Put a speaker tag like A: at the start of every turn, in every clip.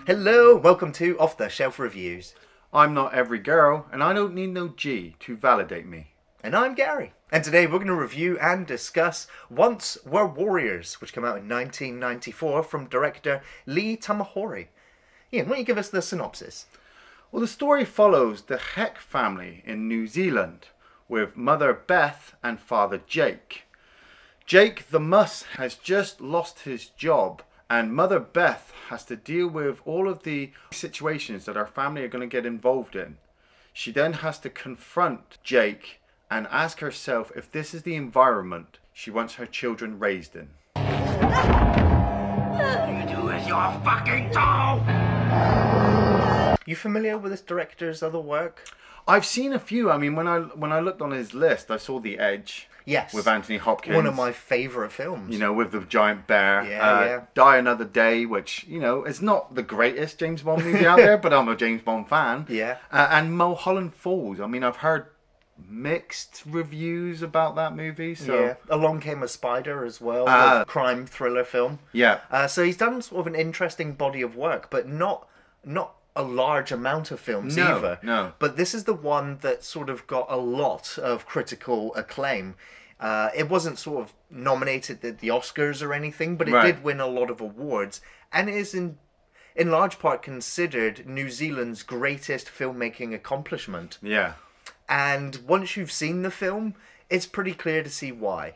A: Hello, welcome to Off the Shelf Reviews.
B: I'm not every girl, and I don't need no G to validate me.
A: And I'm Gary. And today we're going to review and discuss Once Were Warriors, which came out in 1994 from director Lee Tamahori. Ian, why don't you give us the synopsis?
B: Well, the story follows the Heck family in New Zealand, with mother Beth and father Jake. Jake the Muss has just lost his job, and mother Beth has to deal with all of the situations that our family are going to get involved in. She then has to confront Jake and ask herself if this is the environment she wants her children raised in.
C: You do as you're fucking told!
A: You familiar with this director's other work?
B: I've seen a few. I mean, when I looked on his list, I saw The Edge.
A: Yes.
B: With Anthony Hopkins.
A: One of my favourite films.
B: You know, with the giant bear.
A: Yeah.
B: Die Another Day, which, you know, is not the greatest James Bond movie out there, but I'm a James Bond fan.
A: Yeah.
B: And Mulholland Falls. I mean, I've heard mixed reviews about that movie. So.
A: Yeah. Along Came a Spider as well, a crime thriller film.
B: Yeah.
A: So he's done sort of an interesting body of work, but not a large amount of films either.
B: No.
A: But this is the one that sort of got a lot of critical acclaim. It wasn't sort of nominated at the Oscars or anything, but it did win a lot of awards, and it is in large part considered New Zealand's greatest filmmaking accomplishment.
B: Yeah.
A: And once you've seen the film, it's pretty clear to see why.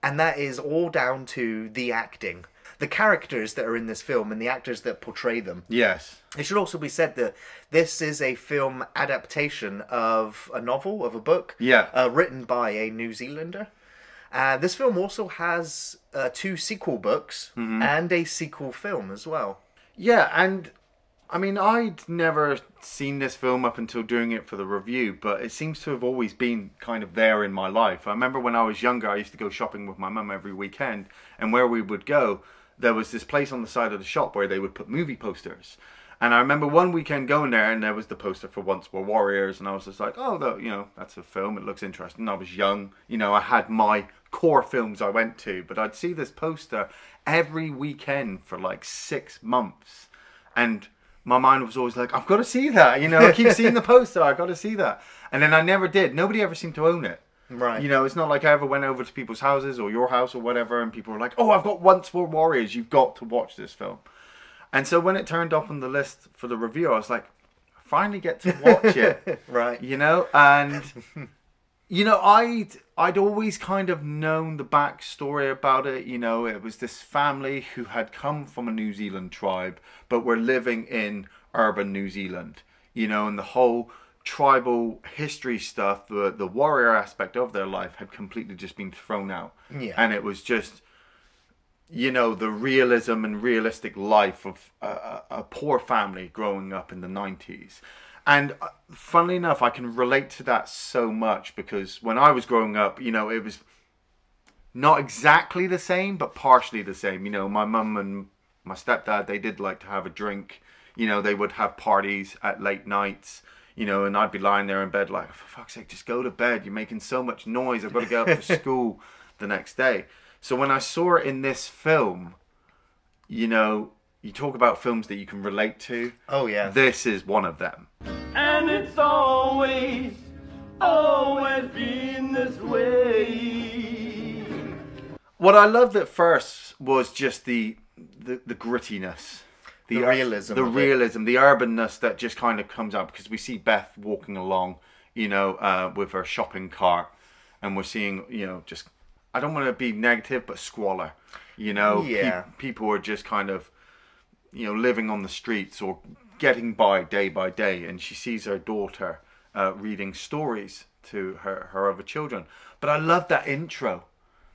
A: And that is all down to the acting. The characters that are in this film and the actors that portray them.
B: Yes.
A: It should also be said that this is a film adaptation of a novel, of a book, written by a New Zealander. This film also has 2 sequel books and a sequel film as well.
B: Yeah, and I mean, I'd never seen this film up until doing it for the review, but it seems to have always been kind of there in my life. I remember when I was younger, I used to go shopping with my mum every weekend, and where we would go, there was this place on the side of the shop where they would put movie posters. And I remember one weekend going there, and there was the poster for Once Were Warriors, and I was just like, oh, you know, that's a film, it looks interesting. I was young, you know, I had my core films I went to, but I'd see this poster every weekend for like 6 months. And my mind was always like, I've got to see that, you know, I keep seeing the poster, I've got to see that. And then I never did. Nobody ever seemed to own it.
A: Right.
B: You know, it's not like I ever went over to people's houses or your house or whatever, and people were like, oh, I've got Once Were Warriors, you've got to watch this film. And so when it turned up on the list for the review, I was like, I finally get to watch it.
A: Right.
B: You know, and, you know, I'd always kind of known the backstory about it. You know, it was this family who had come from a New Zealand tribe, but were living in urban New Zealand. You know, and the whole tribal history stuff, the warrior aspect of their life had completely just been thrown out.
A: Yeah.
B: And it was just, you know, the realism and realistic life of a poor family growing up in the 90s. And funnily enough, I can relate to that so much, because when I was growing up, you know, it was not exactly the same, but partially the same. You know, my mum and my stepdad, they did like to have a drink. You know, they would have parties at late nights. You know, and I'd be lying there in bed like, for fuck's sake, just go to bed. You're making so much noise. I've got to get up for school the next day. So when I saw it in this film, you know, you talk about films that you can relate to.
A: Oh, yeah.
B: This is one of them.
C: And it's always been this way.
B: What I loved at first was just the grittiness.
A: The realism.
B: The realism, the urbanness that just kind of comes out, because we see Beth walking along, you know, with her shopping cart, and we're seeing, you know, just, I don't want to be negative, but squalor. You know, people are just kind of, you know, living on the streets or getting by day, and she sees her daughter reading stories to her other children. But I love that intro,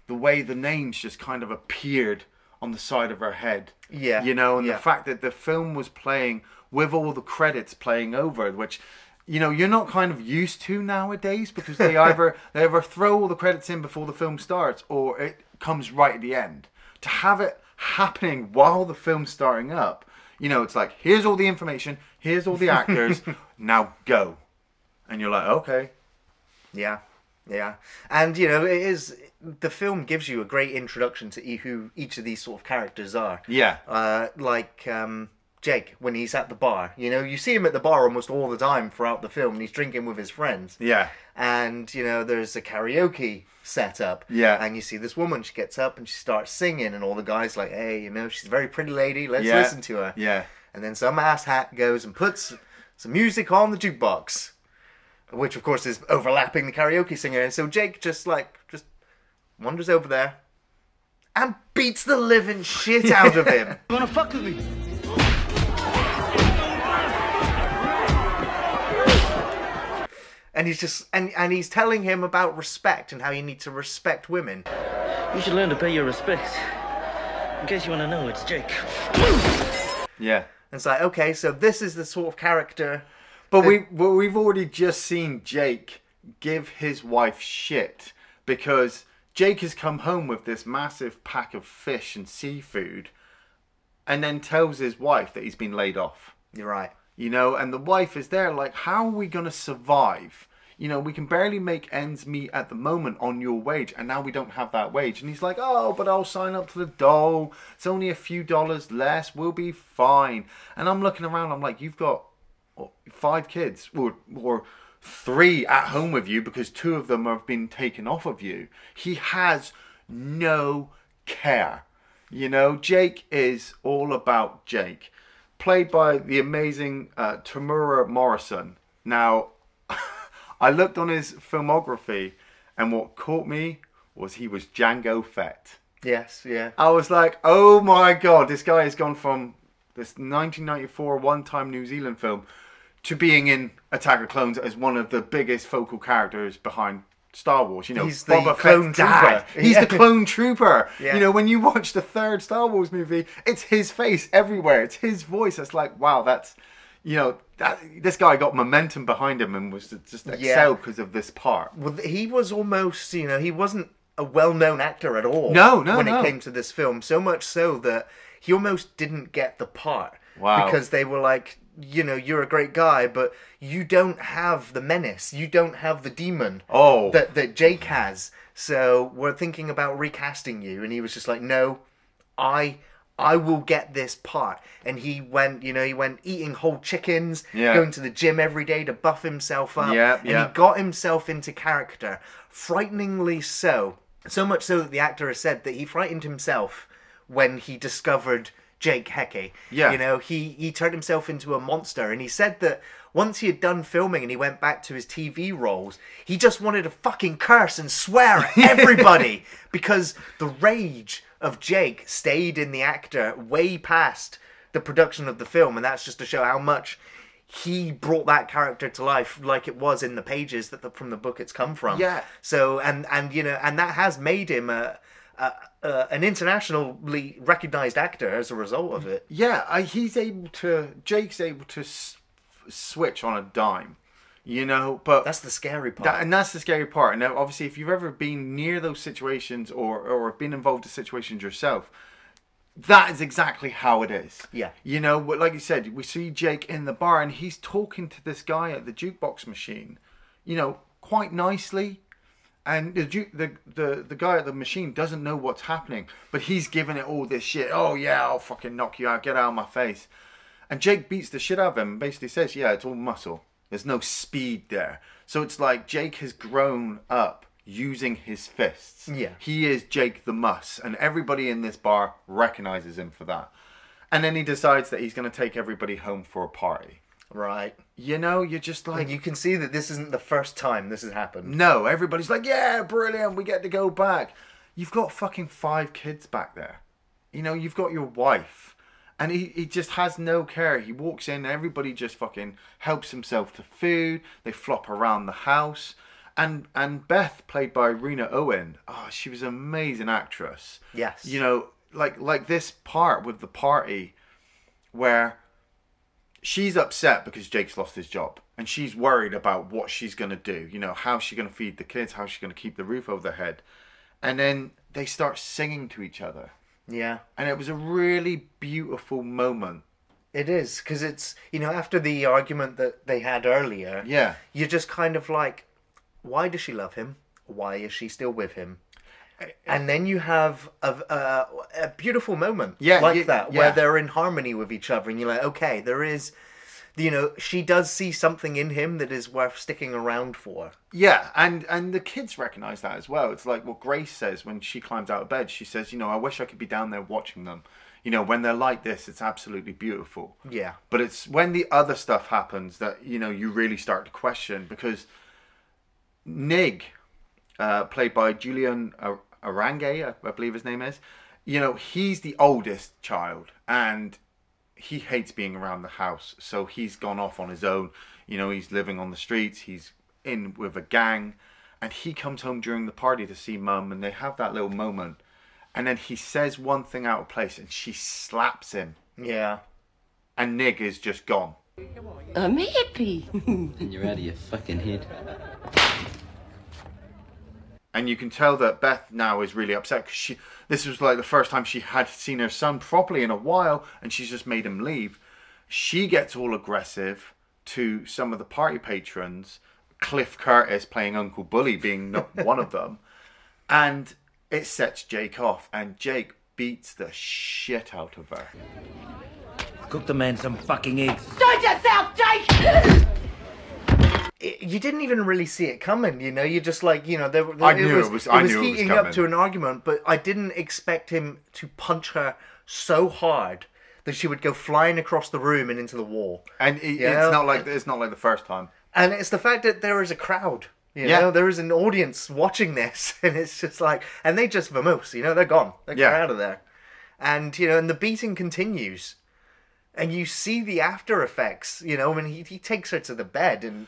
B: the way the names just kind of appeared on the side of her head.
A: Yeah.
B: You know, and the fact that the film was playing with all the credits playing over, which, you know, you're not kind of used to nowadays, because they either throw all the credits in before the film starts, or it comes right at the end. To have it happening while the film's starting up, you know, it's like, here's all the information, here's all the actors, now go. And you're like, okay.
A: Yeah. Yeah. And, you know, the film gives you a great introduction to who each of these sort of characters are.
B: Yeah.
A: Jake when he's at the bar. You know, you see him at the bar almost all the time throughout the film, and he's drinking with his friends.
B: Yeah.
A: And, you know, there's a karaoke set up.
B: Yeah.
A: And you see this woman, she gets up and she starts singing, and all the guys like, hey, you know, she's a very pretty lady, let's
B: Yeah.
A: listen to her.
B: Yeah.
A: And then some asshat goes and puts some music on the jukebox, which of course is overlapping the karaoke singer. And so Jake just wanders over there and beats the living shit out of him.
C: You wanna fuck with me?
A: And he's just and he's telling him about respect and how you need to respect women.
D: You should learn to pay your respects. In case you want to know, it's Jake.
B: Yeah.
A: And it's like, okay, so this is the sort of character.
B: But we've already just seen Jake give his wife shit because Jake has come home with this massive pack of fish and seafood and then tells his wife that he's been laid off.
A: You're right.
B: You know, and the wife is there like, how are we going to survive? You know, we can barely make ends meet at the moment on your wage, and now we don't have that wage. And he's like, oh, but I'll sign up to the dole. It's only a few dollars less. We'll be fine. And I'm looking around. I'm like, you've got 5 kids or 3 at home with you because 2 of them have been taken off of you. He has no care. You know, Jake is all about Jake. Played by the amazing Tamura Morrison. Now, I looked on his filmography, and what caught me was he was Jango Fett.
A: Yes, yeah.
B: I was like, oh my god, this guy has gone from this 1994 one-time New Zealand film to being in Attack of Clones as one of the biggest focal characters behind Star Wars. You know,
A: He's the
B: Boba
A: clone
B: Fett's dad.
A: trooper.
B: He's
A: Yeah.
B: the clone trooper.
A: Yeah.
B: You know, when you watch the 3rd Star Wars movie, it's his face everywhere. It's his voice. It's like, wow, that's, you know, this guy got momentum behind him and was just excelled because of this part.
A: Well, he was almost, you know, he wasn't a well-known actor at all.
B: No,
A: when it came to this film, so much so that he almost didn't get the part.
B: Wow.
A: Because they were like, you know, you're a great guy, but you don't have the menace. You don't have the demon that Jake has. So we're thinking about recasting you. And he was just like, no, I will get this part. And he went eating whole chickens, going to the gym every day to buff himself up. He got himself into character, frighteningly so. So much so that the actor has said that he frightened himself when he discovered Jake Hecke.
B: Yeah.
A: You know, he turned himself into a monster, and he said that once he had done filming and he went back to his TV roles, he just wanted to fucking curse and swear at everybody because the rage of Jake stayed in the actor way past the production of the film, and that's just to show how much he brought that character to life like it was in the pages that from the book it's come from.
B: Yeah.
A: So, and you know, and that has made him an internationally recognized actor as a result of it.
B: Yeah, Jake's able to switch on a dime, you know, but
A: That's the scary part.
B: and that's the scary part. And now, obviously, if you've ever been near those situations or been involved in situations yourself, that is exactly how it is.
A: Yeah.
B: You know, like you said, we see Jake in the bar and he's talking to this guy at the jukebox machine, you know, quite nicely. And the guy at the machine doesn't know what's happening, but he's giving it all this shit. Oh yeah, I'll fucking knock you out. Get out of my face. And Jake beats the shit out of him and basically says, yeah, it's all muscle. There's no speed there. So it's like Jake has grown up using his fists.
A: Yeah.
B: He is Jake the Muss, and everybody in this bar recognizes him for that. And then he decides that he's going to take everybody home for a party.
A: Right.
B: You know, you're just like...
A: And you can see that this isn't the first time this has happened.
B: No, everybody's like, yeah, brilliant, we get to go back. You've got fucking 5 kids back there. You know, you've got your wife. And he just has no care. He walks in, everybody just fucking helps himself to food. They flop around the house. And Beth, played by Rena Owen, she was an amazing actress.
A: Yes.
B: You know, like this part with the party where she's upset because Jake's lost his job. And she's worried about what she's going to do. You know, how's she going to feed the kids? How's she going to keep the roof over their head? And then they start singing to each other.
A: Yeah.
B: And it was a really beautiful moment.
A: It is, because it's, you know, after the argument that they had earlier,
B: Yeah.
A: you're just kind of like, why does she love him? Why is she still with him? And then you have a beautiful moment
B: Yeah,
A: like
B: yeah,
A: that,
B: yeah.
A: where they're in harmony with each other, and you're like, okay, there is, you know, she does see something in him that is worth sticking around for.
B: Yeah, and the kids recognize that as well. It's like what Grace says when she climbs out of bed. She says, you know, I wish I could be down there watching them. You know, when they're like this, it's absolutely beautiful.
A: Yeah.
B: But it's when the other stuff happens that, you know, you really start to question, because Nig, played by Julian Arangue, I believe his name is, you know, he's the oldest child, and he hates being around the house, so he's gone off on his own. You know, he's living on the streets, he's in with a gang, and he comes home during the party to see Mum, and they have that little moment, and then he says one thing out of place, and she slaps him,
A: Yeah.
B: and Nig is just gone.
E: I'm happy.
F: And you're out of your fucking head.
B: And you can tell that Beth now is really upset, because this was like the first time she had seen her son properly in a while, and she's just made him leave. She gets all aggressive to some of the party patrons, Cliff Curtis playing Uncle Bully being one of them, and it sets Jake off, and Jake beats the shit out of her.
D: Cook the man some fucking eggs.
E: Sort yourself, Jake!
A: You didn't even really see it coming, you know. You just like, you know,
B: I knew it was
A: heating up
B: coming.
A: to an argument, but I didn't expect him to punch her so hard that she would go flying across the room and into the wall.
B: And
A: Yeah.
B: it's not like the first time.
A: And it's the fact that there is a crowd, you
B: Yeah.
A: know, there is an audience watching this, and it's just like, and they just vamoose, you know, they're gone, they're
B: Yeah.
A: out of there, and you know, and the beating continues, and you see the after effects, you know, when he takes her to the bed, and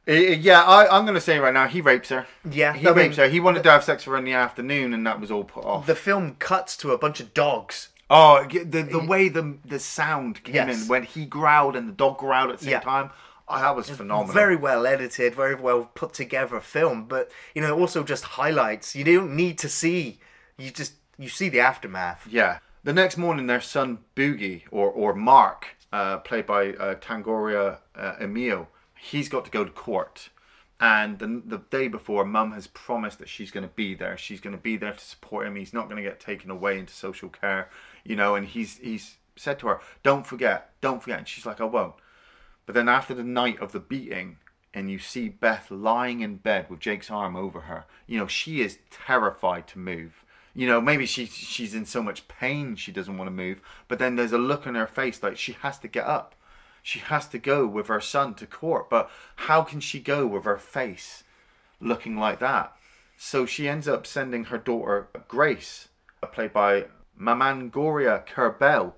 B: I'm going to say right now, he rapes her.
A: Yeah,
B: He
A: I mean,
B: rapes her. He wanted to have sex with her in the afternoon, and that was all put off.
A: the film cuts to a bunch of dogs.
B: Oh, the way the sound came
A: Yes.
B: in when he growled and the dog growled at the same
A: Yeah.
B: time. Oh, that was phenomenal.
A: Very well edited, very well put together film, but you know, also just highlights. You don't need to see. You see the aftermath.
B: Yeah. The next morning, their son Boogie, or Mark, played by Tangoria Emil, he's got to go to court. And the day before, Mum has promised that she's going to be there. She's going to be there to support him. He's not going to get taken away into social care, you know. And he's said to her, "Don't forget, don't forget." And she's like, "I won't." But then after the night of the beating, and you see Beth lying in bed with Jake's arm over her, you know, she is terrified to move. You know, maybe she's in so much pain she doesn't want to move. But then there's a look on her face like she has to get up. She has to go with her son to court. But how can she go with her face looking like that? So she ends up sending her daughter, Grace, played by Mamangoria Kerbel,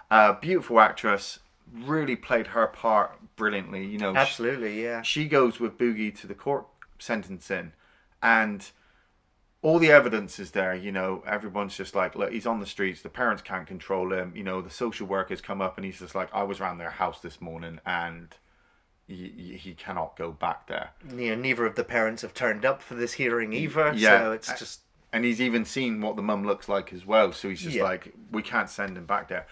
B: a beautiful actress, really played her part brilliantly. You know,
A: Absolutely, yeah.
B: she goes with Boogie to the court sentencing, and all the evidence is there. You know, everyone's just like, look, he's on the streets, the parents can't control him. You know, the social workers come up and he's just like, I was around their house this morning and he cannot go back there.
A: You know, neither of the parents have turned up for this hearing either,
B: Yeah.
A: so it's just...
B: And he's even seen what the mum looks like as well, so he's just
A: Yeah.
B: like, we can't send him back there.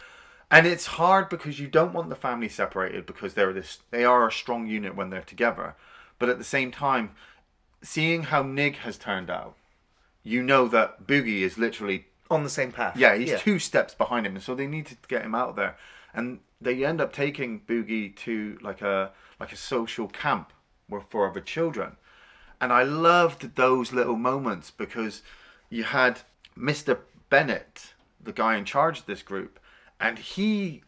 B: And it's hard because you don't want the family separated, because they are a strong unit when they're together. But at the same time, seeing how Nig has turned out, you know that Boogie is literally...
A: on the same path.
B: Yeah, he's 2 steps behind him, and so they need to get him out of there. And they end up taking Boogie to like a social camp for other children. And I loved those little moments, because you had Mr. Bennett, the guy in charge of this group, and he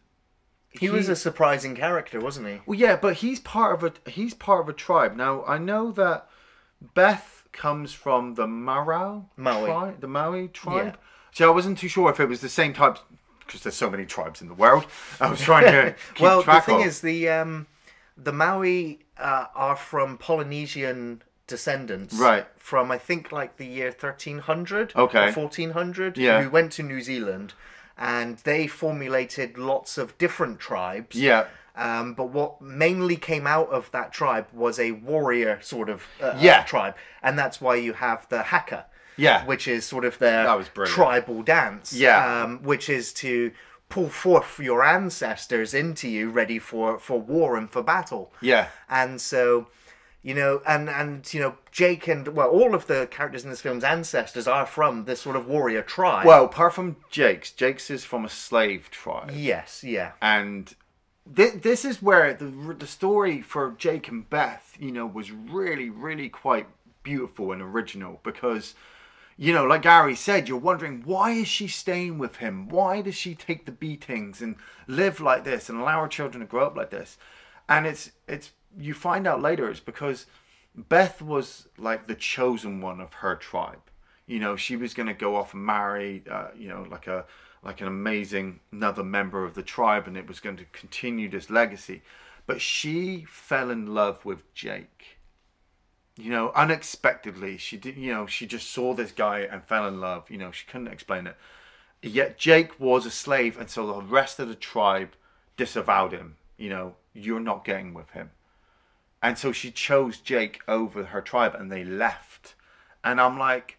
A: was a surprising character, wasn't he?
B: well, yeah, but he's part of a tribe. Now I know that Beth comes from the Maui tribe.
A: Yeah.
B: So I wasn't too sure if it was the same type, because there's so many tribes in the world. I was trying to keep
A: Well, the
B: track
A: thing
B: of.
A: is, the Maui are from Polynesian descendants,
B: Right.
A: From I think like the year 1300,
B: Okay.
A: or 1400,
B: Yeah.
A: who went to New Zealand, and they formulated lots of different tribes.
B: Yeah.
A: But what mainly came out of that tribe was a warrior sort of tribe, and that's why you have the haka.
B: Yeah.
A: Which is sort of their
B: That was brilliant.
A: tribal dance.
B: Yeah.
A: Which is to pull forth your ancestors into you, ready for war and for battle.
B: Yeah.
A: And so You know, and you know, Jake and, well, all of the characters in this film's ancestors are from this sort of warrior tribe.
B: Well, apart from Jake's is from a slave tribe.
A: Yes, yeah.
B: And this is where the story for Jake and Beth, you know, was really, really quite beautiful and original, because, you know, like Gary said, you're wondering, why is she staying with him? Why does she take the beatings and live like this and allow her children to grow up like this? And it's you find out later it's because Beth was like the chosen one of her tribe. You know, she was going to go off and marry, you know, like an amazing another member of the tribe, and it was going to continue this legacy. But she fell in love with Jake. You know, unexpectedly, she did. You know, she just saw this guy and fell in love. You know, she couldn't explain it. Yet Jake was a slave, and so the rest of the tribe disavowed him. You know, you're not getting with him. And so she chose Jake over her tribe, and they left. And I'm like,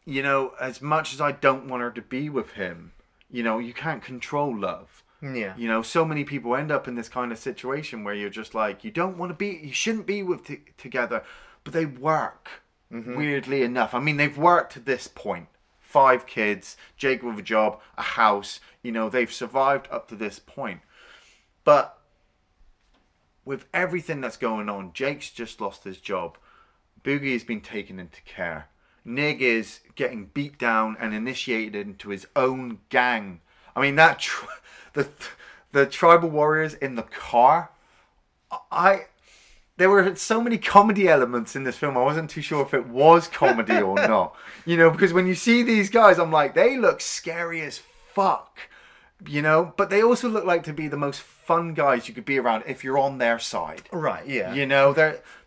B: you know, as much as I don't want her to be with him, you know, you can't control love.
A: Yeah.
B: You know, so many people end up in this kind of situation where you're just like, you shouldn't be with together, but they work. Weirdly enough. I mean, they've worked to this point. 5 kids, Jake with a job, a house, you know, they've survived up to this point. But with everything that's going on, Jake's just lost his job. Boogie has been taken into care. Nig is getting beat down and initiated into his own gang. I mean, that the tribal warriors in the car. There were so many comedy elements in this film. I wasn't too sure if it was comedy or not. You know, because when you see these guys, I'm like, they look scary as fuck. You know, but they also look like to be the most fun guys you could be around if you're on their side.
A: Right, yeah.
B: You know,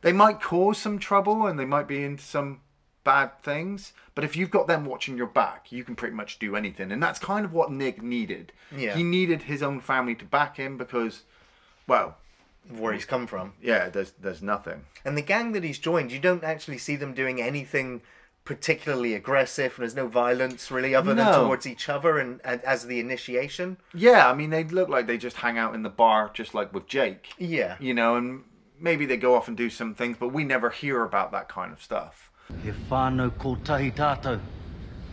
B: they might cause some trouble and they might be into some bad things, but if you've got them watching your back, you can pretty much do anything. And that's kind of what Nig needed.
A: Yeah.
B: He needed his own family to back him because, well,
A: where he's come from.
B: Yeah, there's nothing.
A: And the gang that he's joined, you don't actually see them doing anything particularly aggressive, and there's no violence really other than towards each other and as the initiation.
B: Yeah, I mean, they look like they just hang out in the bar just like with Jake.
A: Yeah.
B: You know, and maybe they go off and do some things, but we never hear about that kind of stuff.
D: He whānau ko tahi tātou.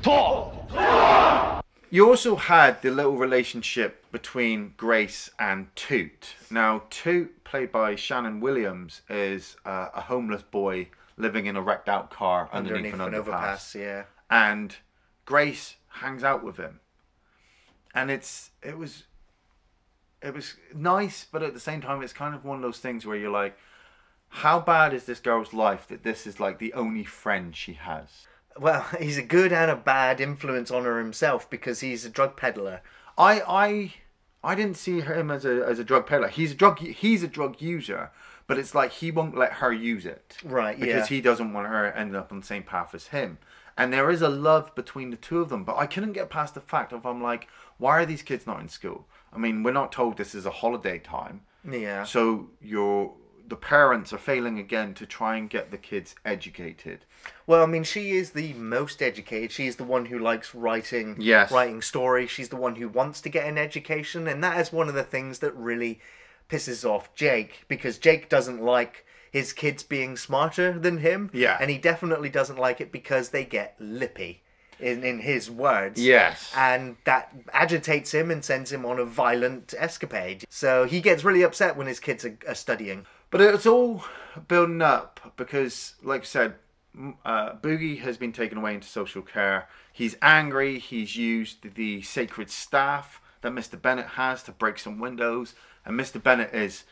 D: Tō!
B: You also had the little relationship between Grace and Toot. Now, Toot, played by Shannon Williams, is a homeless boy living in a wrecked out car underneath an overpass.
A: Yeah.
B: And Grace hangs out with him. And it was nice, but at the same time it's kind of one of those things where you're like, how bad is this girl's life that this is like the only friend she has?
A: Well, he's a good and a bad influence on her himself because he's a drug peddler.
B: I didn't see him as a drug peddler. He's a drug user, but it's like he won't let her use it.
A: Right,
B: because he doesn't want her ending up on the same path as him. And there is a love between the two of them, but I couldn't get past the fact of, I'm like, why are these kids not in school? I mean, we're not told this is a holiday time.
A: Yeah.
B: So the parents are failing again to try and get the kids educated.
A: Well, I mean, she is the most educated. She is the one who likes writing stories. She's the one who wants to get an education, and that is one of the things that really pisses off Jake, because Jake doesn't like his kids being smarter than him.
B: Yeah.
A: And he definitely doesn't like it because they get lippy, in his words.
B: Yes.
A: And that agitates him and sends him on a violent escapade. So he gets really upset when his kids are studying.
B: But it's all building up because, like I said, Boogie has been taken away into social care. He's angry. He's used the sacred staff that Mr. Bennett has to break some windows. And Mr. Bennett is...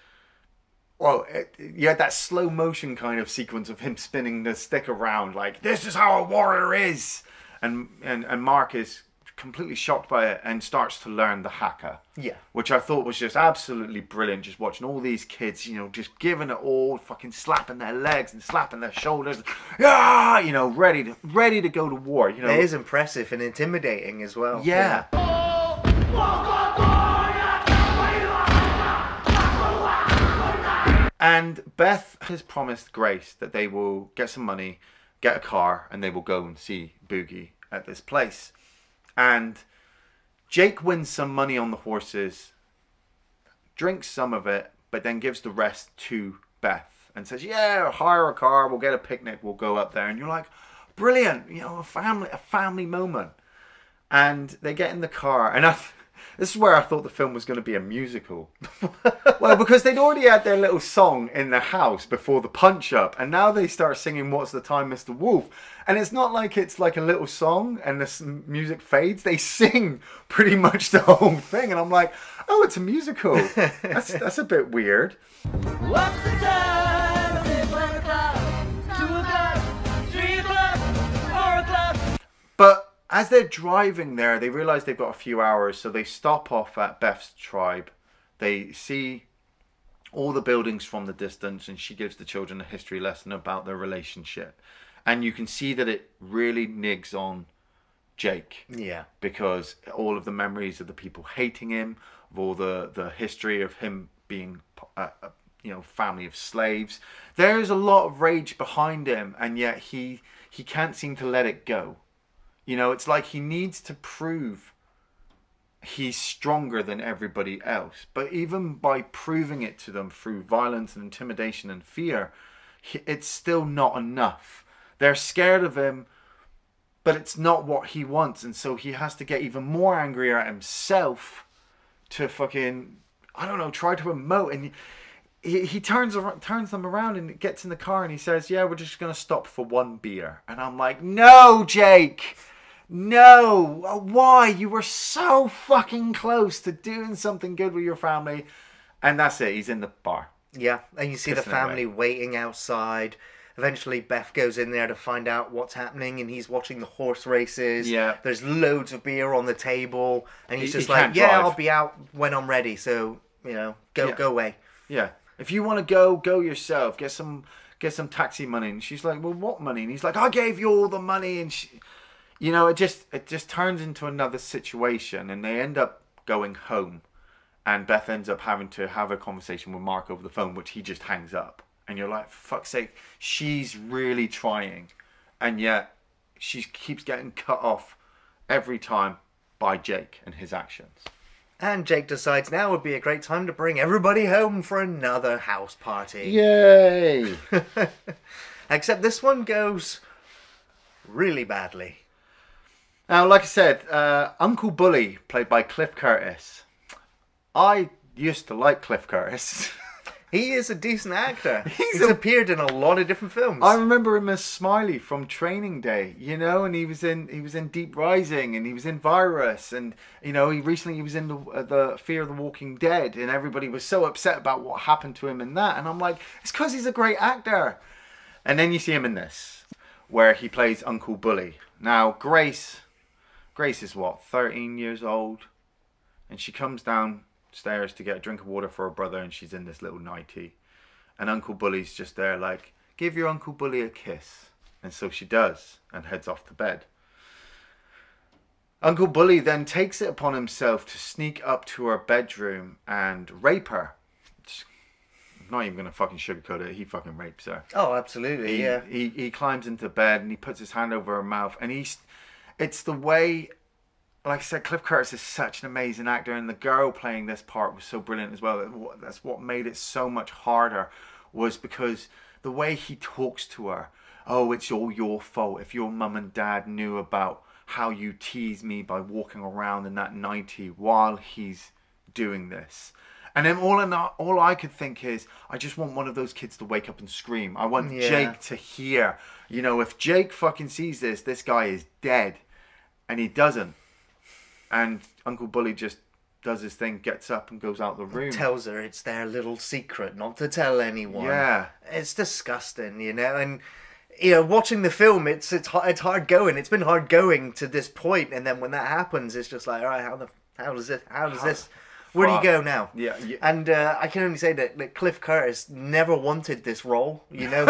B: Well, you had that slow motion kind of sequence of him spinning the stick around like, this is how a warrior is! And Mark is completely shocked by it and starts to learn the haka.
A: Yeah.
B: Which I thought was just absolutely brilliant, just watching all these kids, you know, just giving it all, fucking slapping their legs and slapping their shoulders. Yeah, you know, ready to go to war, you know.
A: It is impressive and intimidating as well.
B: Yeah. And Beth has promised Grace that they will get some money, get a car, and they will go and see Boogie at this place. And Jake wins some money on the horses, drinks some of it, but then gives the rest to Beth. and says, yeah, hire a car, we'll get a picnic, we'll go up there. And you're like, brilliant, you know, a family moment. And they get in the car, and this is where I thought the film was going to be a musical. Well, because they'd already had their little song in the house before the punch-up, and now they start singing What's the Time, Mr. Wolf? And it's not like it's like a little song and the music fades. They sing pretty much the whole thing, and I'm like, oh, it's a musical. That's a bit weird.
C: What's the time? I said 1 o'clock, 2 o'clock, 3 o'clock, 4 o'clock.
B: But as they're driving there, they realize they've got a few hours, so they stop off at Beth's tribe. They see all the buildings from the distance, and she gives the children a history lesson about their relationship. And you can see that it really nigs on Jake.
A: Yeah.
B: Because all of the memories of the people hating him, of all the history of him being, family of slaves. There's a lot of rage behind him, and yet he can't seem to let it go. You know, it's like he needs to prove he's stronger than everybody else. But even by proving it to them through violence and intimidation and fear, it's still not enough. They're scared of him, but it's not what he wants. And so he has to get even more angry at himself to fucking, I don't know, try to emote. And he turns them around and gets in the car and he says, yeah, we're just going to stop for one beer. And I'm like, no, Jake. No, why? You were so fucking close to doing something good with your family. And that's it. He's in the bar.
A: Yeah, and you see the family waiting outside. Eventually, Beth goes in there to find out what's happening, and he's watching the horse races.
B: Yeah.
A: There's loads of beer on the table, and he's just
B: he
A: like,
B: can't
A: yeah,
B: drive.
A: I'll be out when I'm ready, so, you know, go away.
B: Yeah. If you want to go yourself. Get some taxi money. And she's like, well, what money? And he's like, I gave you all the money. And you know, it just turns into another situation, and they end up going home, and Beth ends up having to have a conversation with Mark over the phone, which he just hangs up. And you're like, for fuck's sake, she's really trying, and yet she keeps getting cut off every time by Jake and his actions.
A: And Jake decides now would be a great time to bring everybody home for another house party.
B: Yay!
A: Except this one goes really badly.
B: Now, like I said, Uncle Bully, played by Cliff Curtis. I used to like Cliff Curtis.
A: He is a decent actor. He's appeared in a lot of different films.
B: I remember him as Smiley from Training Day, you know, and he was in Deep Rising, and he was in Virus, and you know, he was in the Fear of the Walking Dead, and everybody was so upset about what happened to him in that, and I'm like, it's because he's a great actor. And then you see him in this, where he plays Uncle Bully. Now, Grace is what, 13 years old, and she comes downstairs to get a drink of water for her brother, and she's in this little nightie, and Uncle Bully's just there like, give your Uncle Bully a kiss. And so she does, and heads off to bed. Uncle Bully then takes it upon himself to sneak up to her bedroom and rape her. I'm not even gonna fucking sugarcoat it. He fucking rapes her.
A: Oh, absolutely, yeah.
B: He climbs into bed and he puts his hand over her mouth, and it's the way, like I said, Cliff Curtis is such an amazing actor, and the girl playing this part was so brilliant as well. That's what made it so much harder, was because the way he talks to her. Oh, it's all your fault. If your mum and dad knew about how you tease me by walking around in that 90 while he's doing this. And then all I could think is, I just want one of those kids to wake up and scream. I want Jake to hear. You know, if Jake fucking sees this guy is dead. And he doesn't. And Uncle Bully just does his thing, gets up and goes out the room.
A: Tells her it's their little secret not to tell anyone.
B: Yeah.
A: It's disgusting, you know, and you know, watching the film, it's hard going. It's been hard going to this point, and then when that happens, it's just like, all right, how does this? Where do you go now?
B: Yeah.
A: And I can only say that Cliff Curtis never wanted this role. You know,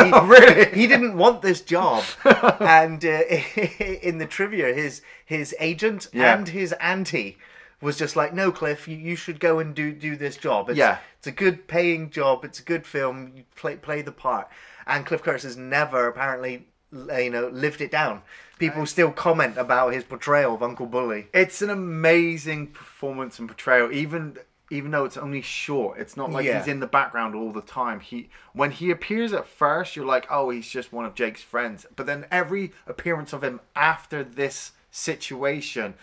A: he didn't want this job. And in the trivia, his agent and his auntie was just like, no, Cliff, you should go and do this job. It's a good paying job. It's a good film. You play the part. And Cliff Curtis has never apparently, lived it down. People still comment about his portrayal of Uncle Bully.
B: It's an amazing performance and portrayal. Even even though it's only short, it's not like
A: Yeah.
B: he's in the background all the time. When he appears at first, you're like, oh, he's just one of Jake's friends. But then every appearance of him after this situation,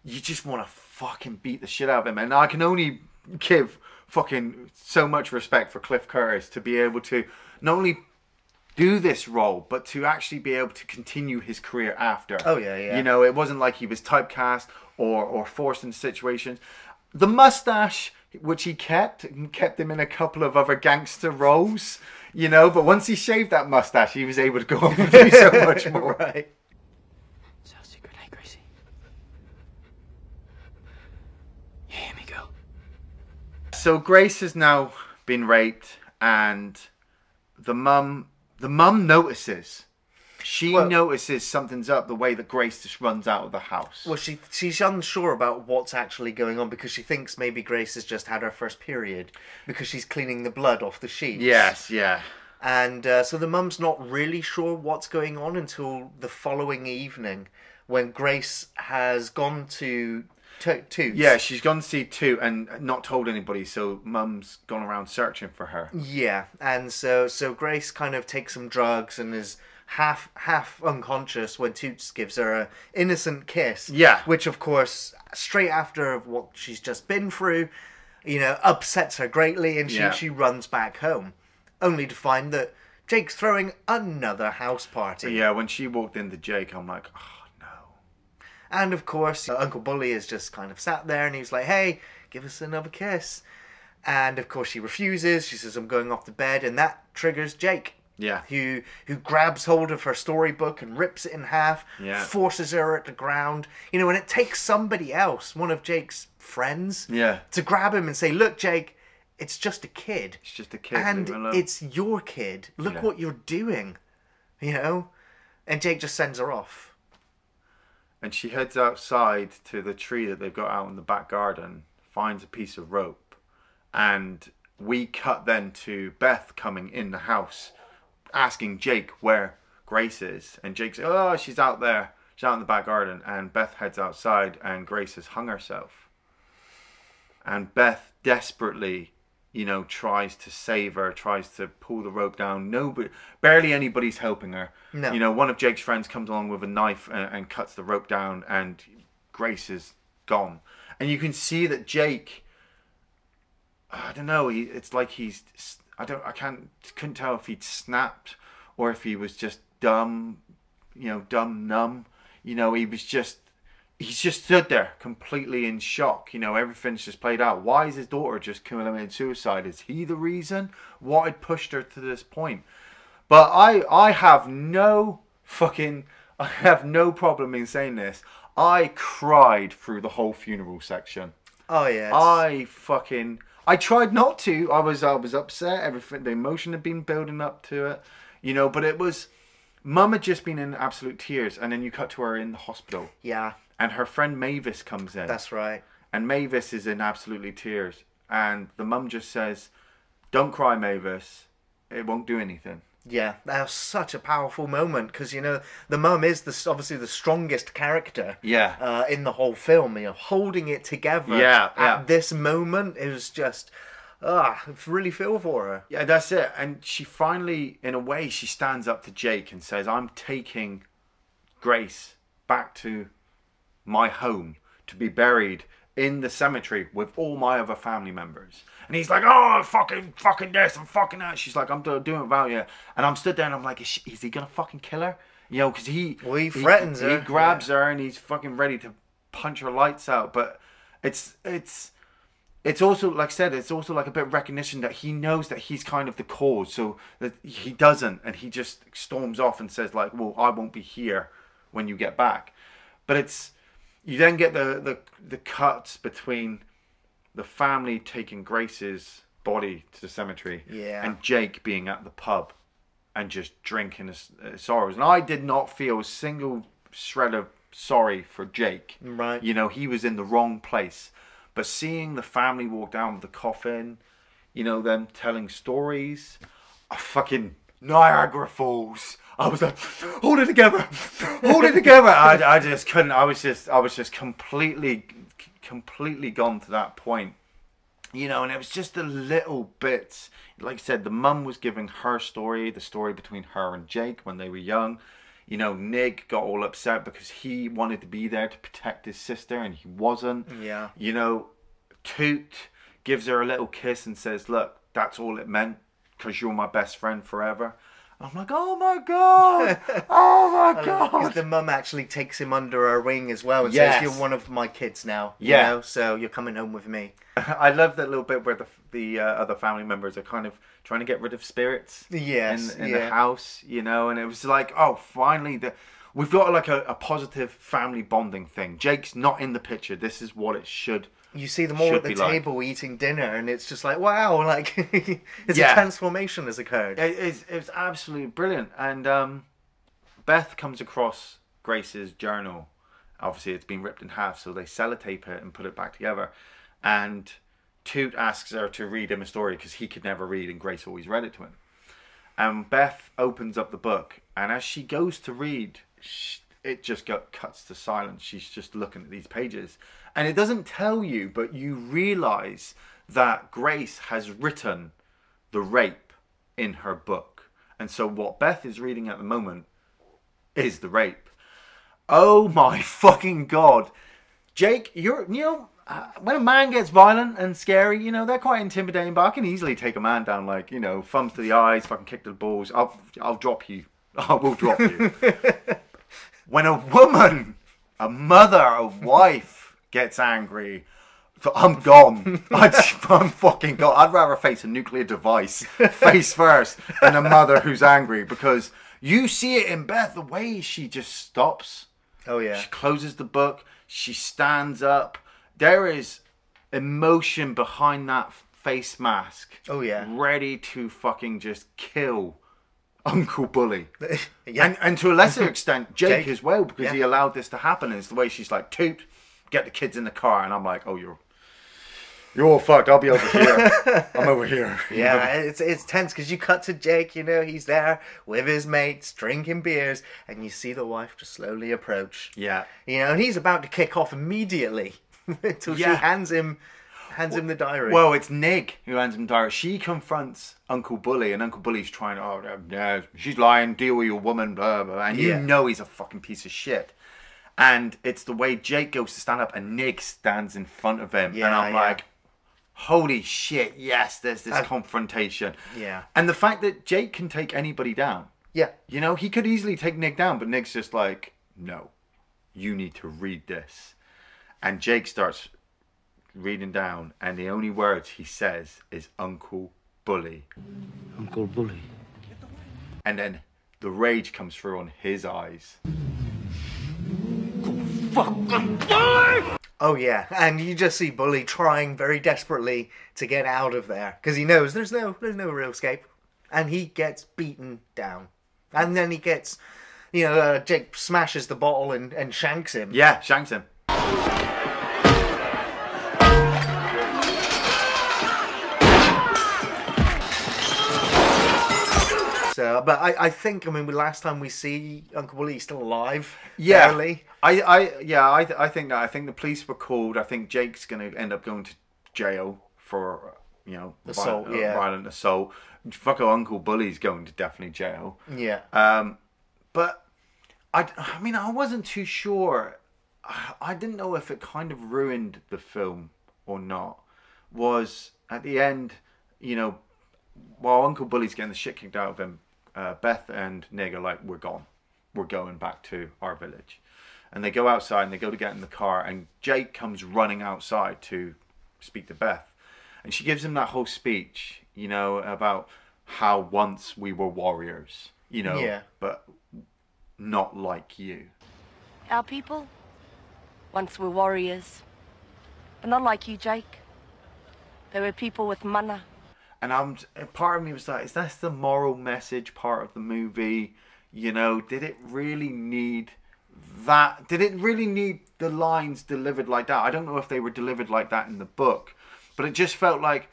B: you just want to fucking beat the shit out of him. And I can only give fucking so much respect for Cliff Curtis to be able to not only do this role, but to actually be able to continue his career after.
A: Oh, yeah, yeah.
B: You know, it wasn't like he was typecast or forced into situations. The mustache, which he kept him in a couple of other gangster roles, you know, but once he shaved that mustache, he was able to go on and do so much more.
A: Right.
F: So secret, hey, Gracie. You hear me go?
B: So Grace has now been raped, and the mum notices. She notices something's up the way that Grace just runs out of the house.
A: Well, she's unsure about what's actually going on because she thinks maybe Grace has just had her first period because she's cleaning the blood off the sheets.
B: Yes, yeah.
A: And so the mum's not really sure what's going on until the following evening when Grace has gone to Toots.
B: Yeah, she's gone to see Toot and not told anybody, so mum's gone around searching for her.
A: Yeah, and so Grace kind of takes some drugs and is half unconscious when Toots gives her an innocent kiss.
B: Yeah.
A: Which, of course, straight after what she's just been through, you know, upsets her greatly, and she runs back home, only to find that Jake's throwing another house party.
B: Yeah, when she walked into Jake, I'm like, oh, no.
A: And, of course, Uncle Bully is just kind of sat there, and he's like, hey, give us another kiss. And, of course, she refuses. She says, I'm going off to bed, and that triggers Jake.
B: Yeah.
A: Who grabs hold of her storybook and rips it in half,
B: Yeah.
A: forces her at the ground. You know, and it takes somebody else, one of Jake's friends,
B: Yeah.
A: to grab him and say, look, Jake, it's just a kid.
B: It's just a kid.
A: And
B: leave him alone.
A: it's your kid. Look
B: Yeah.
A: what you're doing. You know? And Jake just sends her off.
B: And she heads outside to the tree that they've got out in the back garden, finds a piece of rope, and we cut then to Beth coming in the house, asking Jake where Grace is. And Jake says, oh, she's out there. She's out in the back garden. And Beth heads outside, and Grace has hung herself. And Beth desperately, you know, tries to save her, tries to pull the rope down. Barely anybody's helping her.
A: No.
B: You know, one of Jake's friends comes along with a knife and cuts the rope down, and Grace is gone. And you can see that Jake, I don't know, it's like couldn't tell if he'd snapped or if he was just dumb, numb. You know, he's just stood there completely in shock. You know, everything's just played out. Why is his daughter just committed suicide? Is he the reason? What had pushed her to this point? But I have no problem in saying this. I cried through the whole funeral section.
A: Oh, yeah.
B: I tried not to. I was upset. Everything, the emotion had been building up to it, you know. But it was, Mum had just been in absolute tears, and then you cut to her in the hospital,
A: Yeah,
B: and her friend Mavis comes in.
A: that's right.
B: And Mavis is in absolutely tears, and the mum just says, "Don't cry, Mavis. It won't do anything."
A: Yeah, that was such a powerful moment because, you know, the mum is obviously the strongest character
B: Yeah.
A: in the whole film. You know, holding it together
B: Yeah,
A: at
B: yeah.
A: this moment, it was just, I really feel for her.
B: Yeah, that's it. And she finally, in a way, she stands up to Jake and says, I'm taking Grace back to my home to be buried in the cemetery with all my other family members. And he's like, oh, fucking this and fucking that. She's like, I'm doing it without you. And I'm stood there and I'm like, is he going to fucking kill her? You know, because he
A: threatens her.
B: He grabs her and he's fucking ready to punch her lights out. But it's also, like I said, it's also like a bit of recognition that he knows that he's kind of the cause. So that he doesn't. And he just storms off and says like, well, I won't be here when you get back. But you then get the cuts between the family taking Grace's body to the cemetery,
A: Yeah.
B: and Jake being at the pub and just drinking his sorrows. And I did not feel a single shred of sorry for Jake.
A: Right.
B: You know, he was in the wrong place. But seeing the family walk down with the coffin, you know, them telling stories, fucking Niagara Falls. I was like, hold it together, hold it together. I just couldn't. I was just completely gone to that point. You know, and it was just the little bits. Like I said, the mum was giving her story, the story between her and Jake when they were young. You know, Nig got all upset because he wanted to be there to protect his sister and he wasn't.
A: Yeah.
B: You know, Toot gives her a little kiss and says, look, that's all it meant because you're my best friend forever. I'm like, oh my God! Oh my God!
A: Because the mum actually takes him under her wing as well and
B: Yes.
A: says, "You're one of my kids now. You
B: Yeah.
A: know, so you're coming home with me."
B: I love that little bit where the other family members are kind of trying to get rid of spirits.
A: Yes,
B: in
A: yeah.
B: the house, you know, and it was like, oh, finally, we've got like a positive family bonding thing. Jake's not in the picture. This is what it should.
A: You see them all
B: Should
A: at the
B: be like.
A: table eating dinner, and it's just like, wow, like it's
B: Yeah.
A: a transformation has occurred.
B: It's absolutely brilliant. And Beth comes across Grace's journal. Obviously, it's been ripped in half, so they sellotape it and put it back together. And Toot asks her to read him a story because he could never read, and Grace always read it to him. And Beth opens up the book, and as she goes to read, it just cuts to silence. She's just looking at these pages. And it doesn't tell you, but you realise that Grace has written the rape in her book. And so what Beth is reading at the moment is the rape. Oh my fucking God. Jake, when a man gets violent and scary, you know, they're quite intimidating, but I can easily take a man down, like, you know, thumbs to the eyes, fucking kick to the balls. I'll drop you. I will drop you. When a woman, a mother, a wife gets angry, I'm gone. I'm fucking gone. I'd rather face a nuclear device face first than a mother who's angry, because you see it in Beth, the way she just stops.
A: Oh yeah.
B: She closes the book. She stands up. There is emotion behind that face mask.
A: Oh yeah.
B: Ready to fucking just kill Uncle Bully.
A: Yeah.
B: And to a lesser extent, Jake
A: Jake.
B: as well, because
A: Yeah.
B: he allowed this to happen. And it's the way she's like, Toot, get the kids in the car. And I'm like, oh, you're all fucked. I'll be over here. I'm over here.
A: Yeah, it's tense because you cut to Jake, you know, he's there with his mates drinking beers, and you see the wife just slowly approach.
B: Yeah.
A: You know, and he's about to kick off immediately until
B: Yeah.
A: she hands him the diary.
B: Well, it's Nig who hands him diary. She confronts Uncle Bully, and Uncle Bully's trying, yeah, she's lying, deal with your woman, blah, blah, and you
A: Yeah.
B: know he's a fucking piece of shit. And it's the way Jake goes to stand up, and Nig stands in front of him, and
A: Yeah,
B: I'm
A: yeah.
B: like, holy shit, yes, there's this confrontation.
A: Yeah.
B: And the fact that Jake can take anybody down.
A: Yeah.
B: You know, he could easily take Nig down, but Nig's just like, no, you need to read this. And Jake starts reading down, and the only words he says is Uncle Bully.
F: Uncle Bully.
B: And then the rage comes through on his eyes.
A: Oh yeah, and you just see Bully trying very desperately to get out of there because he knows there's no real escape, and he gets beaten down, and then he gets, you know, Jake smashes the bottle and shanks him.
B: Yeah, shanks him.
A: So, but I think, I mean, last time we see Uncle Bully, he's still alive.
B: Yeah,
A: barely.
B: I think that. I think the police were called. I think Jake's going to end up going to jail for, you know,
A: Assault,
B: violent assault. Fucking Uncle Bully's going to definitely jail.
A: Yeah.
B: But I mean, I wasn't too sure. I didn't know if it kind of ruined the film or not. Was at the end, you know, while Uncle Bully's getting the shit kicked out of him, Beth and Nig are like, we're gone. We're going back to our village. And they go outside and they go to get in the car, and Jake comes running outside to speak to Beth. And she gives him that whole speech, you know, about how once we were warriors, you know,
A: Yeah.
B: but not like you.
G: Our people once were warriors, but not like you, Jake. They were people with mana.
B: And part of me was like, is that the moral message part of the movie? You know, did it really need that? Did it really need the lines delivered like that? I don't know if they were delivered like that in the book, but it just felt like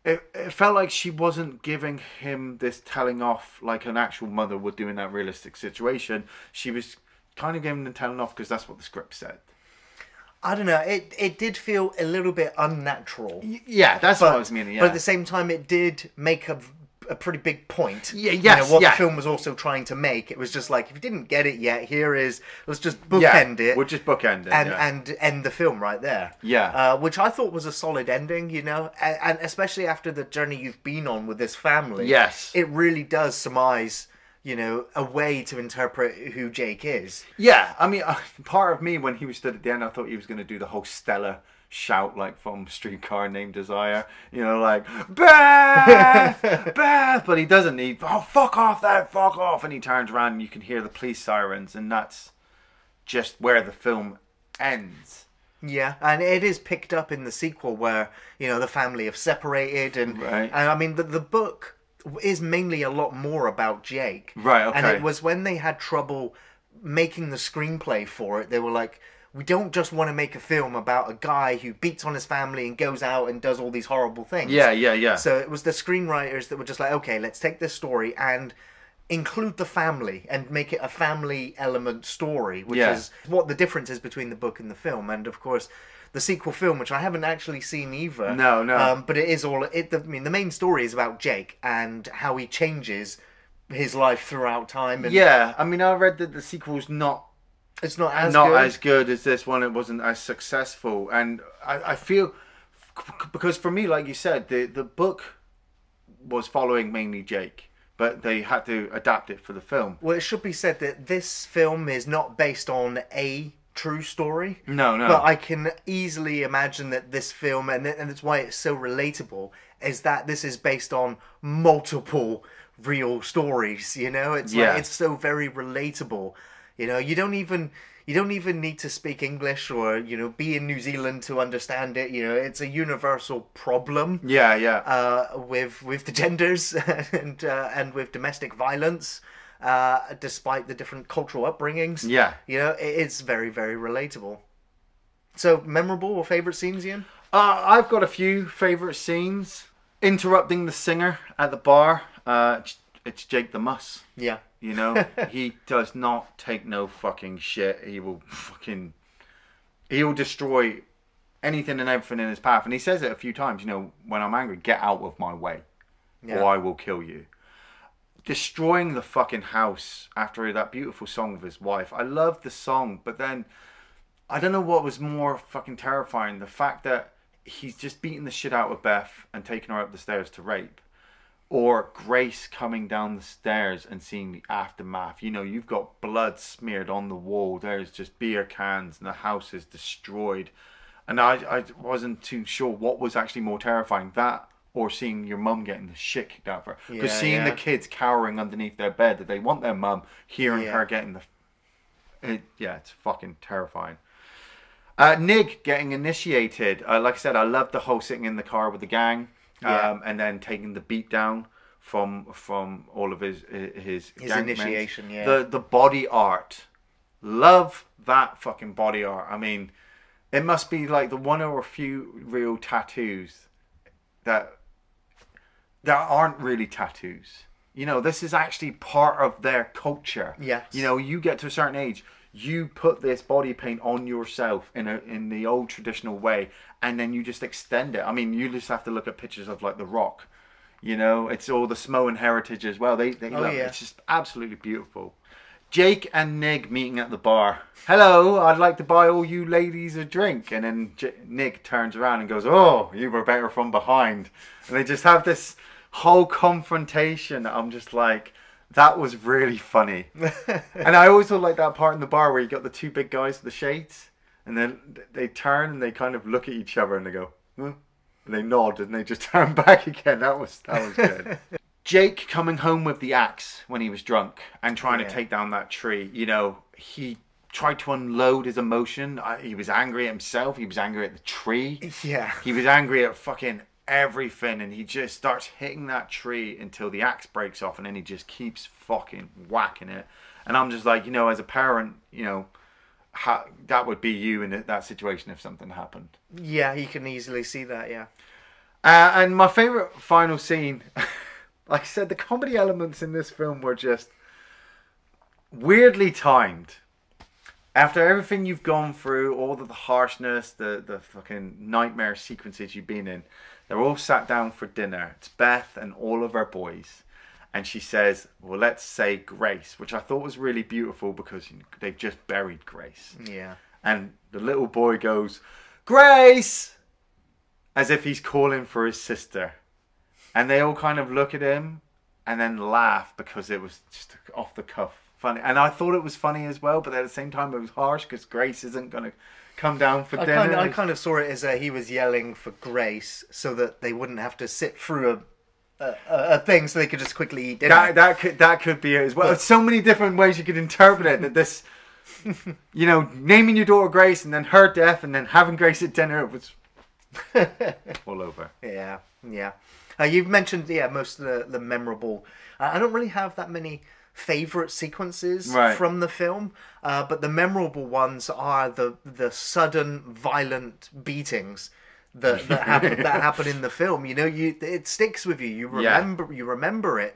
B: it felt like she wasn't giving him this telling off like an actual mother would do in that realistic situation. She was kind of giving the telling off because that's what the script said.
A: I don't know. It did feel a little bit unnatural.
B: Yeah, that's what I was meaning. Yeah.
A: But at the same time, it did make a pretty big point.
B: Yeah, yes,
A: what
B: yeah.
A: the film was also trying to make. It was just like, if you didn't get it yet, let's just bookend it.
B: We'll just bookend it.
A: And end the film right there.
B: Yeah.
A: Which I thought was a solid ending, you know? And especially after the journey you've been on with this family.
B: Yes.
A: It really does surmise, you know, a way to interpret who Jake is.
B: Yeah, I mean, part of me, when he was stood at the end, I thought he was going to do the whole Stella shout, like from Streetcar Named Desire, you know, like, Beth! Beth! But he doesn't. Fuck off that, fuck off! And he turns around and you can hear the police sirens, and that's just where the film ends.
A: Yeah, and it is picked up in the sequel where, you know, the family have separated, and I mean, the book is mainly a lot more about Jake.
B: Right, okay.
A: And it was when they had trouble making the screenplay for it, they were like, we don't just want to make a film about a guy who beats on his family and goes out and does all these horrible things.
B: Yeah.
A: So it was the screenwriters that were just like, okay, let's take this story and include the family and make it a family element story, which is what the difference is between the book and the film. And of course, the sequel film, which I haven't actually seen either.
B: No.
A: But it is all. I mean, the main story is about Jake and how he changes his life throughout time. And
B: yeah, I mean, I read that the sequel's not as good as this one. It wasn't as successful, and I feel, because for me, like you said, the book was following mainly Jake, but they had to adapt it for the film.
A: Well, it should be said that this film is not based on a true story.
B: No.
A: But I can easily imagine that this film, and it's why it's so relatable, is that this is based on multiple real stories. You know, it's like, it's so very relatable. You know, you don't even need to speak English or, you know, be in New Zealand to understand it. You know, it's a universal problem. With the genders and with domestic violence, despite the different cultural upbringings.
B: Yeah.
A: You know, it's very, very relatable. So, memorable or favourite scenes, Ian?
B: I've got a few favourite scenes. Interrupting the singer at the bar. It's Jake the Muss.
A: Yeah.
B: You know, he does not take no fucking shit. He'll destroy anything and everything in his path. And he says it a few times, you know, when I'm angry, get out of my way or I will kill you. Destroying the fucking house after that beautiful song with his wife. I loved the song, but then I don't know what was more fucking terrifying. The fact that he's just beating the shit out of Beth and taking her up the stairs to rape. Or Grace coming down the stairs and seeing the aftermath. You know, you've got blood smeared on the wall. There's just beer cans and the house is destroyed. And I wasn't too sure what was actually more terrifying. That or seeing your mum getting the shit kicked out of her. Because seeing the kids cowering underneath their bed that they want their mum, hearing her getting it's fucking terrifying. Nig getting initiated. Like I said, I loved the whole sitting in the car with the gang. And then taking the beat down from all of his
A: initiation,
B: the body art, love that fucking body art. I mean, it must be like the one or a few real tattoos that aren't really tattoos. You know, this is actually part of their culture.
A: Yes.
B: You know, you get to a certain age, you put this body paint on yourself in the old traditional way, and then you just extend it. I mean, you just have to look at pictures of like The Rock. You know, it's all the Samoan heritage as well. They love it. It's just absolutely beautiful. Jake and Nig meeting at the bar. Hello, I'd like to buy all you ladies a drink. And then Nig turns around and goes, oh, you were better from behind. And they just have this whole confrontation. I'm just like, that was really funny. And I always thought like that part in the bar where you got the two big guys with the shades, and then they turn and they kind of look at each other and they go, huh? And they nod and they just turn back again. That was good. Jake coming home with the axe when he was drunk and trying to take down that tree. You know, he tried to unload his emotion. He was angry at himself. He was angry at the tree.
A: Yeah.
B: He was angry at fucking everything, and he just starts hitting that tree until the axe breaks off, and then he just keeps fucking whacking it. And I'm just like, you know, as a parent, you know, that would be you in that situation if something happened.
A: Yeah, you can easily see that, yeah.
B: And my favourite final scene, like I said, the comedy elements in this film were just weirdly timed. After everything you've gone through, all of the harshness, the fucking nightmare sequences you've been in, they're all sat down for dinner. It's Beth and all of her boys. And she says, well, let's say Grace, which I thought was really beautiful because they've just buried Grace.
A: Yeah.
B: And the little boy goes, Grace! As if he's calling for his sister. And they all kind of look at him and then laugh because it was just off the cuff. Funny, and I thought it was funny as well, but at the same time it was harsh because Grace isn't going to come down for dinner.
A: I kind of saw it as he was yelling for Grace so that they wouldn't have to sit through a thing, so they could just quickly eat dinner.
B: That could be it as well. There's so many different ways you could interpret it. That this, naming your daughter Grace and then her death and then having Grace at dinner, it was all over.
A: Yeah. You've mentioned most of the memorable. I don't really have that many favorite sequences from the film, but the memorable ones are the sudden violent beatings that happen in the film. It sticks with you. You remember it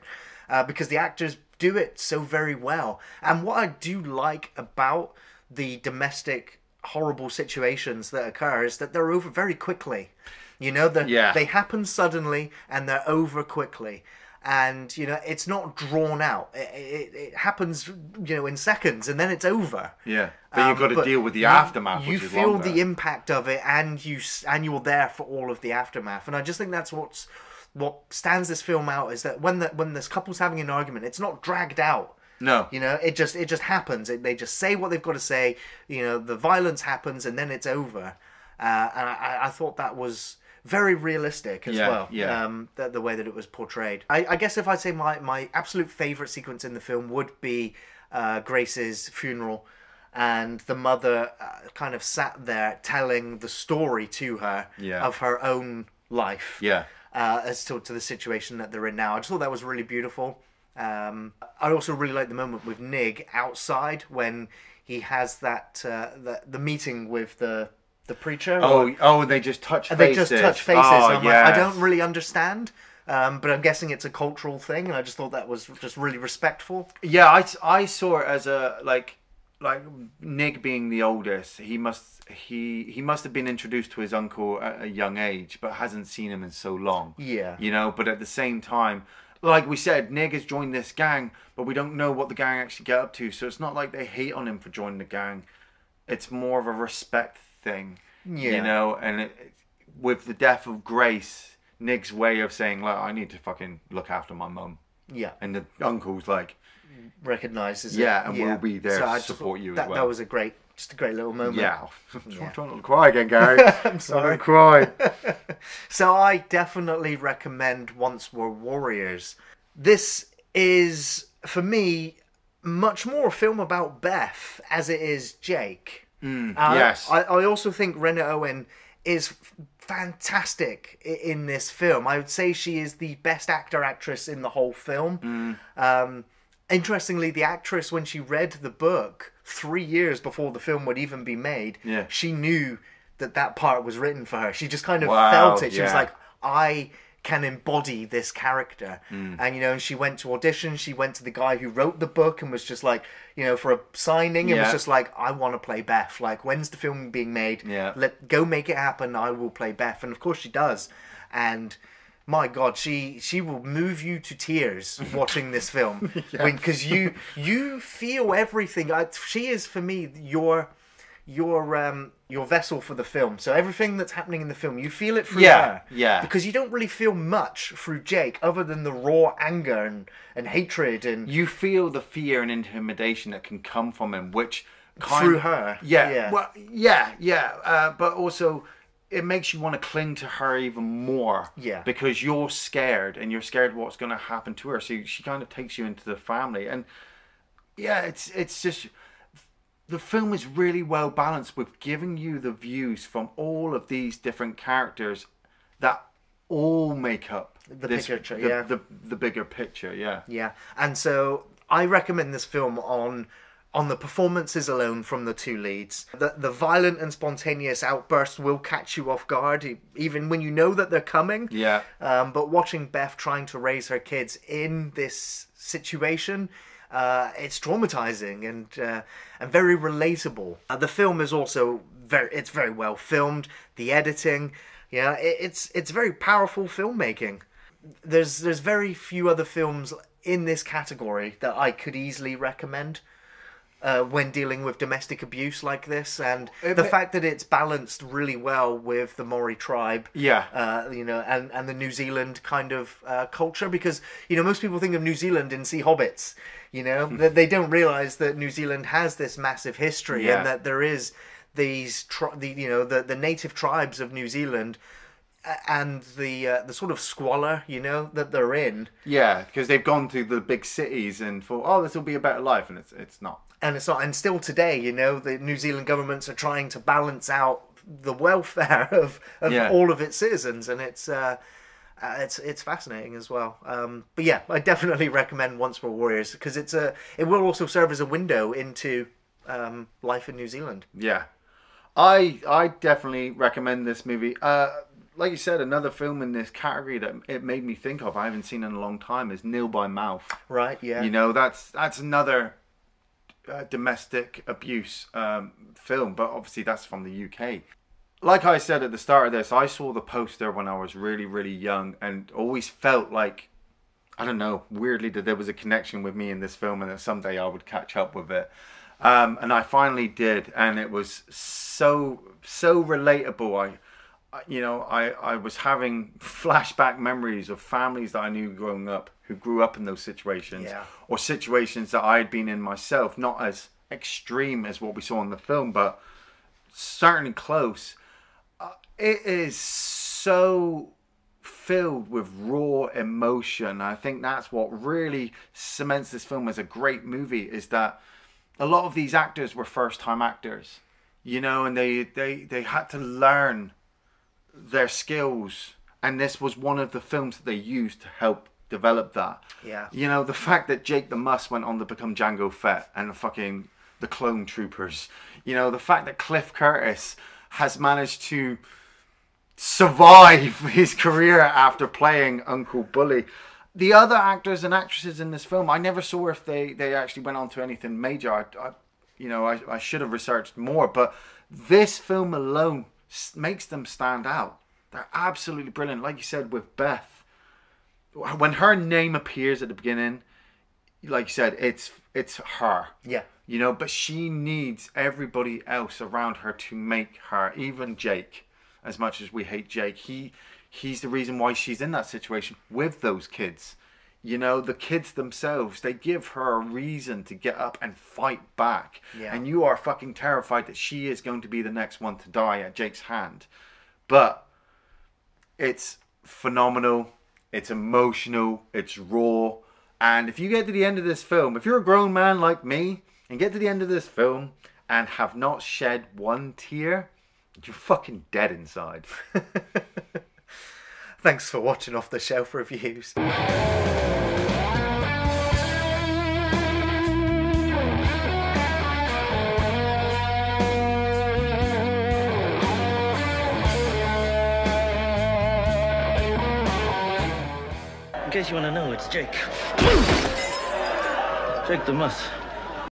A: because the actors do it so very well. And what I do like about the domestic horrible situations that occur is that they're over very quickly. They happen suddenly and they're over quickly. And it's not drawn out. It happens, in seconds, and then it's over.
B: Yeah, but you've got to deal with the aftermath.
A: You feel the impact of it, and you're there for all of the aftermath. And I just think that's what stands this film out is that when this couple's having an argument, it's not dragged out.
B: No,
A: it just happens. They just say what they've got to say. The violence happens, and then it's over. And I thought that was very realistic as well.
B: Yeah.
A: The way that it was portrayed. I guess if I'd say my absolute favourite sequence in the film would be Grace's funeral, and the mother kind of sat there telling the story to her of her own life.
B: Yeah.
A: As to the situation that they're in now. I just thought that was really beautiful. I also really like the moment with Nig outside when he has that the meeting with the preacher.
B: They just touch faces.
A: They just touch faces.
B: Oh,
A: Like, I don't really understand, but I'm guessing it's a cultural thing, and I just thought that was just really respectful.
B: Yeah, I saw it as a like Nig being the oldest. He must have been introduced to his uncle at a young age, but hasn't seen him in so long.
A: Yeah.
B: But at the same time, like we said, Nig has joined this gang, but we don't know what the gang actually get up to. So it's not like they hate on him for joining the gang. It's more of a respect thing, and with the death of Grace, Nig's way of saying, like, I need to fucking look after my mum.
A: Yeah.
B: And the uncle's like,
A: recognises
B: it. Yeah, and we'll be there to support you as well.
A: That was a great little moment.
B: Yeah. I'm trying not to cry again, Gary.
A: I'm sorry.
B: I'm cry.
A: So I definitely recommend Once Were Warriors. This is, for me, much more a film about Beth as it is Jake.
B: Yes.
A: I also think Rena Owen is fantastic in this film. I would say she is the best actress in the whole film. Interestingly, the actress, when she read the book 3 years before the film would even be made, she knew that part was written for her. She just kind of felt it. She was like, I can embody this character. And she went to audition. She went to the guy who wrote the book and was just like, for a signing, and was just like, I want to play Beth. Like, when's the film being made? Go make it happen. I will play Beth. And of course she does. And my God, she will move you to tears watching this film because you feel everything. She is, for me, your vessel for the film. So everything that's happening in the film, you feel it through her.
B: Yeah.
A: Because you don't really feel much through Jake other than the raw anger and hatred, and
B: you feel the fear and intimidation that can come from him, which
A: through her.
B: Yeah. Well, but also it makes you want to cling to her even more.
A: Yeah.
B: Because you're scared, and you're scared what's going to happen to her. So she kind of takes you into the family, and it's just. The film is really well balanced with giving you the views from all of these different characters that all make up
A: the
B: bigger picture.
A: Yeah. And so I recommend this film on on the performances alone from the two leads. The violent and spontaneous outbursts will catch you off guard, even when you know that they're coming.
B: Yeah.
A: But watching Beth trying to raise her kids in this situation, it's traumatizing and very relatable. The film is also very well filmed. The editing, it's very powerful filmmaking. There's very few other films in this category that I could easily recommend when dealing with domestic abuse like this, and the fact that it's balanced really well with the Maori tribe, and the New Zealand kind of culture, because most people think of New Zealand and see hobbits, they don't realize that New Zealand has this massive history, and that there is these the native tribes of New Zealand. And the sort of squalor, that they're in.
B: Yeah, because they've gone to the big cities and thought, this will be a better life, and it's not. And
A: it's not. And still today, the New Zealand governments are trying to balance out the welfare of all of its citizens, and it's fascinating as well. But yeah, I definitely recommend Once Were Warriors, because it will also serve as a window into life in New Zealand.
B: Yeah, I definitely recommend this movie. Like you said, another film in this category that it made me think of, I haven't seen in a long time, is Nil by Mouth.
A: Right, yeah.
B: That's another domestic abuse film, but obviously that's from the UK. Like I said at the start of this, I saw the poster when I was really, really young, and always felt like, I don't know, weirdly that there was a connection with me in this film, and that someday I would catch up with it. And I finally did, and it was so relatable. I was having flashback memories of families that I knew growing up who grew up in those situations, or situations that I had been in myself, not as extreme as what we saw in the film, but certainly close. It is so filled with raw emotion. I think that's what really cements this film as a great movie, is that a lot of these actors were first-time actors, and they had to learn their skills, and this was one of the films that they used to help develop that.
A: Yeah.
B: The fact that Jake the Muss went on to become Jango Fett and the Clone Troopers. The fact that Cliff Curtis has managed to survive his career after playing Uncle Bully. The other actors and actresses in this film, I never saw if they actually went on to anything major. I should have researched more, but this film alone makes them stand out. They're absolutely brilliant. Like you said with Beth, when her name appears at the beginning, like you said, it's her.
A: Yeah.
B: But she needs everybody else around her to make her, even Jake, as much as we hate Jake, he's the reason why she's in that situation with those kids. The kids themselves, they give her a reason to get up and fight back.
A: Yeah.
B: And you are fucking terrified that she is going to be the next one to die at Jake's hand. But it's phenomenal. It's emotional. It's raw. And if you get to the end of this film, if you're a grown man like me and get to the end of this film and have not shed one tear, you're fucking dead inside.
A: Thanks for watching Off the Shelf Reviews.
D: In case you want to know, it's Jake. Jake the Muss.